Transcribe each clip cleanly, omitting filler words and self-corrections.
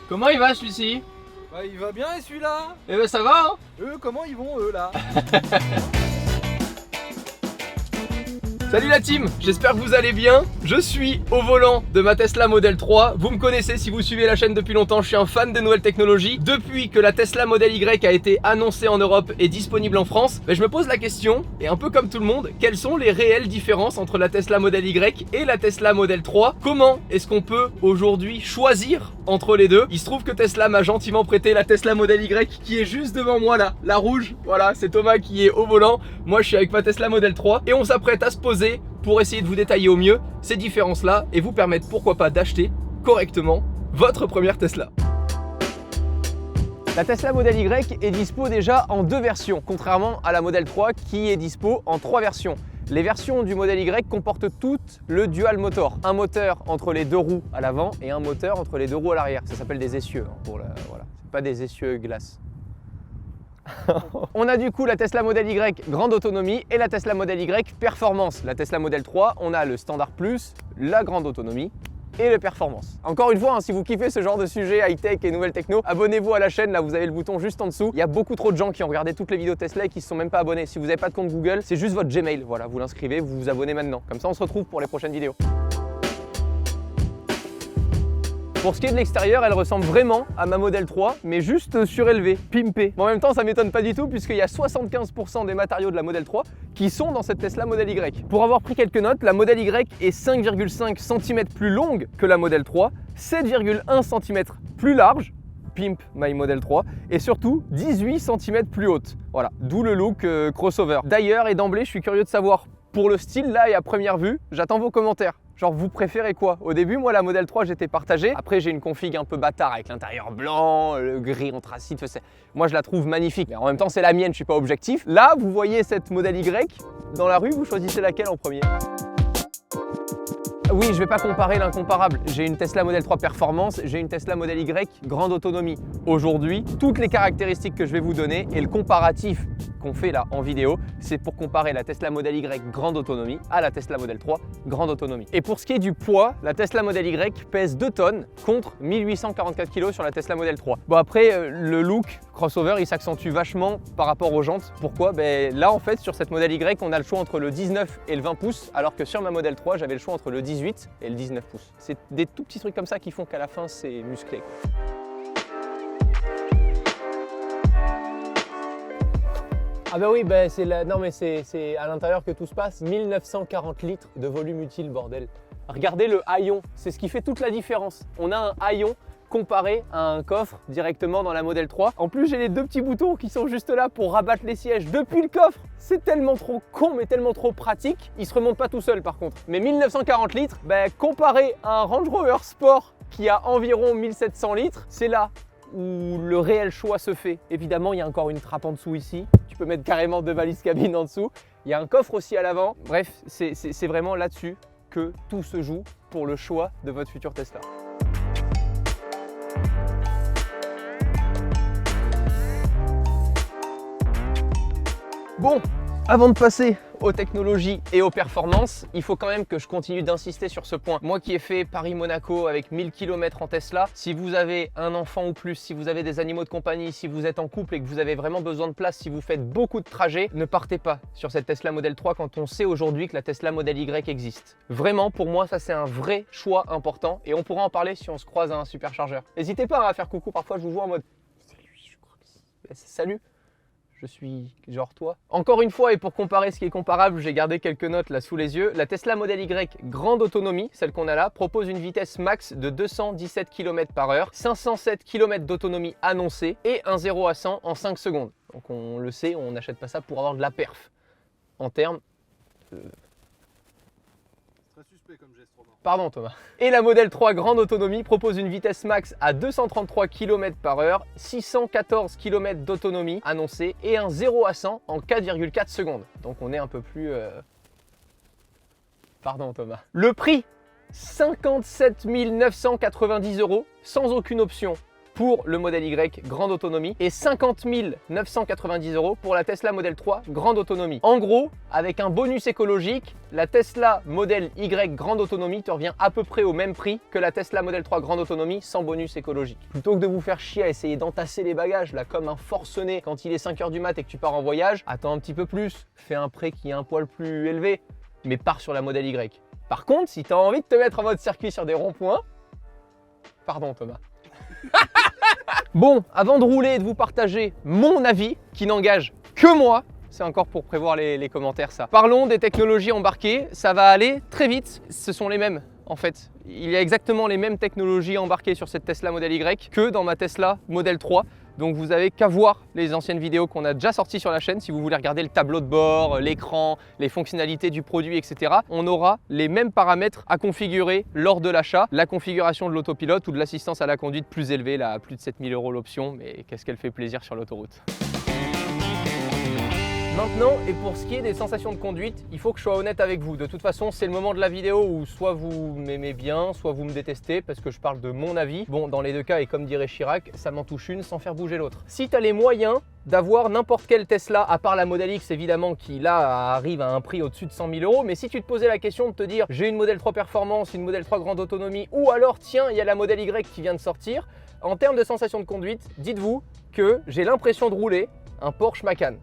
Comment il va celui-ci? Bah il va bien et celui-là? Eh ben ça va hein. Eux comment ils vont eux là? Salut la team, j'espère que vous allez bien. Je suis au volant de ma Tesla Model 3. Vous me connaissez si vous suivez la chaîne depuis longtemps, je suis un fan des nouvelles technologies. Depuis que la Tesla Model Y a été annoncée en Europe et disponible en France, je me pose la question, et un peu comme tout le monde, quelles sont les réelles différences entre la Tesla Model Y et la Tesla Model 3? Comment est-ce qu'on peut aujourd'hui choisir entre les deux? Il se trouve que Tesla m'a gentiment prêté la Tesla Model Y qui est juste devant moi là, la rouge. Voilà, c'est Thomas qui est au volant. Moi je suis avec ma Tesla Model 3 et on s'apprête à se poser pour essayer de vous détailler au mieux ces différences-là et vous permettre pourquoi pas d'acheter correctement votre première Tesla. La Tesla Model Y est dispo déjà en 2 versions, contrairement à la Model 3 qui est dispo en 3 versions. Les versions du Model Y comportent toutes le dual motor, un moteur entre les 2 roues à l'avant et un moteur entre les 2 roues à l'arrière. Ça s'appelle des essieux, voilà. C'est pas des essieux glace. On a du coup la Tesla Model Y grande autonomie et la Tesla Model Y performance. La Tesla Model 3, on a le standard plus, la grande autonomie et le performance. Encore une fois, si vous kiffez ce genre de sujet high-tech et nouvelles techno, abonnez-vous à la chaîne, là vous avez le bouton juste en dessous. Il y a beaucoup trop de gens qui ont regardé toutes les vidéos Tesla et qui ne se sont même pas abonnés. Si vous n'avez pas de compte Google, c'est juste votre Gmail, voilà, vous l'inscrivez, vous vous abonnez maintenant. Comme ça on se retrouve pour les prochaines vidéos. Pour ce qui est de l'extérieur, elle ressemble vraiment à ma Model 3, mais juste surélevée, pimpée. Mais en même temps, ça m'étonne pas du tout puisqu'il y a 75% des matériaux de la Model 3 qui sont dans cette Tesla Model Y. Pour avoir pris quelques notes, la Model Y est 5,5 cm plus longue que la Model 3, 7,1 cm plus large, pimp my Model 3, et surtout 18 cm plus haute. Voilà, d'où le look crossover. D'ailleurs, et d'emblée, je suis curieux de savoir, pour le style là et à première vue, j'attends vos commentaires. Genre vous préférez quoi? Au début moi la Model 3 j'étais partagé, après j'ai une config un peu bâtard avec l'intérieur blanc, le gris anthracite, moi je la trouve magnifique, mais en même temps c'est la mienne, je suis pas objectif. Là vous voyez cette Model Y dans la rue, vous choisissez laquelle en premier? Oui, je vais pas comparer l'incomparable. J'ai une Tesla Model 3 Performance, j'ai une Tesla Model Y grande autonomie. Aujourd'hui, toutes les caractéristiques que je vais vous donner et le comparatif qu'on fait là en vidéo, c'est pour comparer la Tesla Model Y grande autonomie à la Tesla Model 3 grande autonomie. Et pour ce qui est du poids, la Tesla Model Y pèse 2 tonnes contre 1844 kg sur la Tesla Model 3. Bon après, le look crossover, il s'accentue vachement par rapport aux jantes. Pourquoi? Là en fait, sur cette Model Y, on a le choix entre le 19 et le 20 pouces, alors que sur ma Model 3, j'avais le choix entre le 18 et le 19 pouces. C'est des tout petits trucs comme ça qui font qu'à la fin, c'est musclé. Ah bah oui, non mais c'est à l'intérieur que tout se passe. 1940 litres de volume utile, bordel. Regardez le haillon, c'est ce qui fait toute la différence. On a un haillon comparé à un coffre directement dans la Model 3. En plus, j'ai les 2 petits boutons qui sont juste là pour rabattre les sièges depuis le coffre. C'est tellement trop con, mais tellement trop pratique. Il se remonte pas tout seul par contre. Mais 1940 litres, comparé à un Range Rover Sport qui a environ 1700 litres, c'est là où le réel choix se fait. Évidemment, il y a encore une trappe en dessous ici. Tu peux mettre carrément 2 valises cabine en dessous. Il y a un coffre aussi à l'avant. Bref, c'est vraiment là-dessus que tout se joue pour le choix de votre future Tesla. Bon, avant de passer aux technologies et aux performances, il faut quand même que je continue d'insister sur ce point. Moi qui ai fait Paris-Monaco avec 1000 km en Tesla, si vous avez un enfant ou plus, si vous avez des animaux de compagnie, si vous êtes en couple et que vous avez vraiment besoin de place, si vous faites beaucoup de trajets, ne partez pas sur cette Tesla Model 3 quand on sait aujourd'hui que la Tesla Model Y existe. Vraiment, pour moi, ça c'est un vrai choix important et on pourra en parler si on se croise à un superchargeur. N'hésitez pas à faire coucou, parfois je vous vois en mode « Salut, je crois que c'est... Salut !» Je suis genre toi. Encore une fois, et pour comparer ce qui est comparable, j'ai gardé quelques notes là sous les yeux. La Tesla Model Y grande autonomie, celle qu'on a là, propose une vitesse max de 217 km/h, 507 km d'autonomie annoncée et un 0 à 100 en 5 secondes. Donc on le sait, on n'achète pas ça pour avoir de la perf. En termes... Très suspect comme geste, Romain. Pardon Thomas. Et la Model 3 grande autonomie propose une vitesse max à 233 km/h, 614 km d'autonomie annoncée et un 0 à 100 en 4,4 secondes. Donc on est un peu plus... Pardon Thomas. Le prix, 57 990 € sans aucune option pour le modèle Y grande autonomie et 50 990 € pour la Tesla Model 3 grande autonomie. En gros, avec un bonus écologique, la Tesla Model Y grande autonomie te revient à peu près au même prix que la Tesla Model 3 grande autonomie sans bonus écologique. Plutôt que de vous faire chier à essayer d'entasser les bagages là comme un forcené quand il est 5 h du mat et que tu pars en voyage, attends un petit peu plus, fais un prêt qui est un poil plus élevé, mais pars sur la Model Y. Par contre, si tu as envie de te mettre en mode circuit sur des ronds-points, pardon Thomas. Bon, avant de rouler et de vous partager mon avis, qui n'engage que moi, c'est encore pour prévoir les commentaires ça. Parlons des technologies embarquées, ça va aller très vite, ce sont les mêmes en fait. Il y a exactement les mêmes technologies embarquées sur cette Tesla Model Y que dans ma Tesla Model 3. Donc vous avez qu'à voir les anciennes vidéos qu'on a déjà sorties sur la chaîne si vous voulez regarder le tableau de bord, l'écran, les fonctionnalités du produit, etc. On aura les mêmes paramètres à configurer lors de l'achat. La configuration de l'autopilote ou de l'assistance à la conduite plus élevée, là à plus de 7 000 € l'option, mais qu'est-ce qu'elle fait plaisir sur l'autoroute. Maintenant, et pour ce qui est des sensations de conduite, il faut que je sois honnête avec vous. De toute façon, c'est le moment de la vidéo où soit vous m'aimez bien, soit vous me détestez parce que je parle de mon avis. Bon, dans les deux cas, et comme dirait Chirac, ça m'en touche une sans faire bouger l'autre. Si tu as les moyens d'avoir n'importe quelle Tesla, à part la Model X évidemment, qui là arrive à un prix au-dessus de 100 000 €, mais si tu te posais la question de te dire j'ai une Model 3 Performance, une Model 3 grande autonomie, ou alors tiens, il y a la Model Y qui vient de sortir, en termes de sensations de conduite, dites-vous que j'ai l'impression de rouler un Porsche Macan.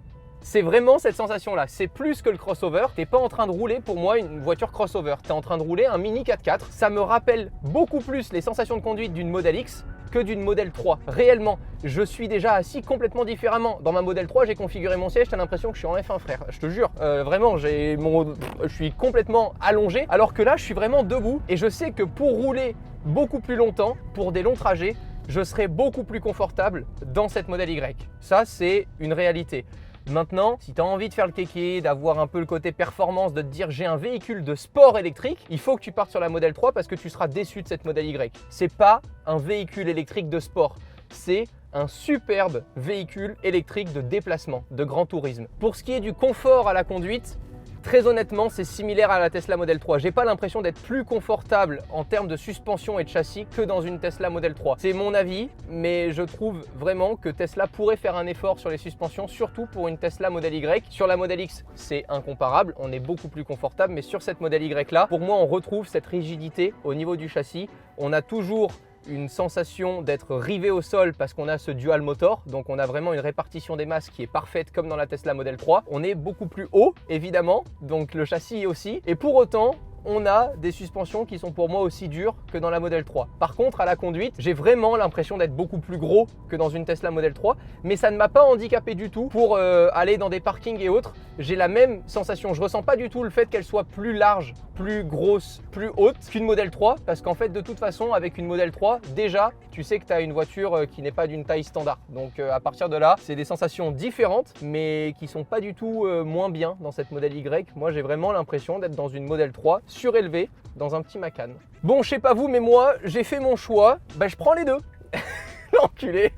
C'est vraiment cette sensation-là, c'est plus que le crossover. T'es pas en train de rouler pour moi une voiture crossover, t'es en train de rouler un Mini 4x4. Ça me rappelle beaucoup plus les sensations de conduite d'une Model X que d'une Model 3. Réellement, je suis déjà assis complètement différemment. Dans ma Model 3, j'ai configuré mon siège, t'as l'impression que je suis en F1 frère, je te jure. Vraiment, je suis complètement allongé, alors que là, je suis vraiment debout. Et je sais que pour rouler beaucoup plus longtemps, pour des longs trajets, je serai beaucoup plus confortable dans cette Model Y. Ça, c'est une réalité. Maintenant, si tu as envie de faire le kéké, d'avoir un peu le côté performance, de te dire j'ai un véhicule de sport électrique, il faut que tu partes sur la Model 3 parce que tu seras déçu de cette Model Y. C'est pas un véhicule électrique de sport, c'est un superbe véhicule électrique de déplacement, de grand tourisme. Pour ce qui est du confort à la conduite, très honnêtement, c'est similaire à la Tesla Model 3. J'ai pas l'impression d'être plus confortable en termes de suspension et de châssis que dans une Tesla Model 3. C'est mon avis, mais je trouve vraiment que Tesla pourrait faire un effort sur les suspensions, surtout pour une Tesla Model Y. Sur la Model X, c'est incomparable, on est beaucoup plus confortable, mais sur cette Model Y là, pour moi, on retrouve cette rigidité au niveau du châssis. On a toujours une sensation d'être rivé au sol parce qu'on a ce dual motor, donc on a vraiment une répartition des masses qui est parfaite comme dans la Tesla Model 3. On est beaucoup plus haut évidemment, donc le châssis aussi, et pour autant on a des suspensions qui sont pour moi aussi dures que dans la Model 3. Par contre, à la conduite, j'ai vraiment l'impression d'être beaucoup plus gros que dans une Tesla Model 3, mais ça ne m'a pas handicapé du tout pour aller dans des parkings et autres. J'ai la même sensation, je ressens pas du tout le fait qu'elle soit plus large, plus grosse, plus haute qu'une Model 3, parce qu'en fait, de toute façon, avec une Model 3, déjà, tu sais que tu as une voiture qui n'est pas d'une taille standard. Donc à partir de là, c'est des sensations différentes, mais qui sont pas du tout moins bien dans cette Model Y. Moi, j'ai vraiment l'impression d'être dans une Model 3 surélevé dans un petit Macan. Bon, je sais pas vous, mais moi, j'ai fait mon choix. Bah, je prends les deux. L'enculé.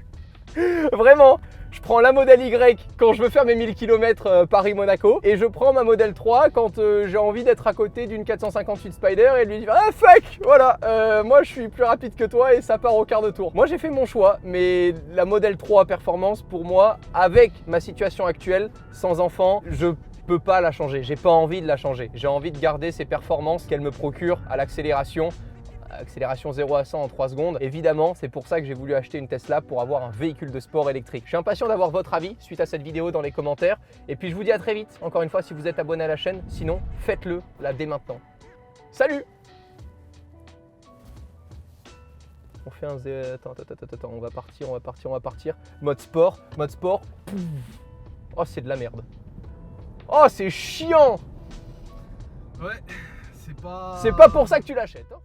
Vraiment. Je prends la Model Y quand je veux faire mes 1000 km Paris-Monaco et je prends ma Model 3 quand j'ai envie d'être à côté d'une 458 Spider et lui dire ah fuck, voilà, moi je suis plus rapide que toi et ça part au quart de tour. Moi j'ai fait mon choix, mais la Model 3 Performance pour moi, avec ma situation actuelle, sans enfant, je peux pas la changer, j'ai pas envie de la changer. J'ai envie de garder ces performances qu'elle me procure à l'accélération. Accélération 0 à 100 en 3 secondes. Évidemment, c'est pour ça que j'ai voulu acheter une Tesla pour avoir un véhicule de sport électrique. Je suis impatient d'avoir votre avis suite à cette vidéo dans les commentaires. Et puis je vous dis à très vite, encore une fois, si vous êtes abonné à la chaîne. Sinon, faites-le là dès maintenant. Salut! On fait un... Attends, on va partir. Mode sport. Oh, c'est de la merde. Oh, c'est chiant! Ouais, c'est pas... C'est pas pour ça que tu l'achètes, hein.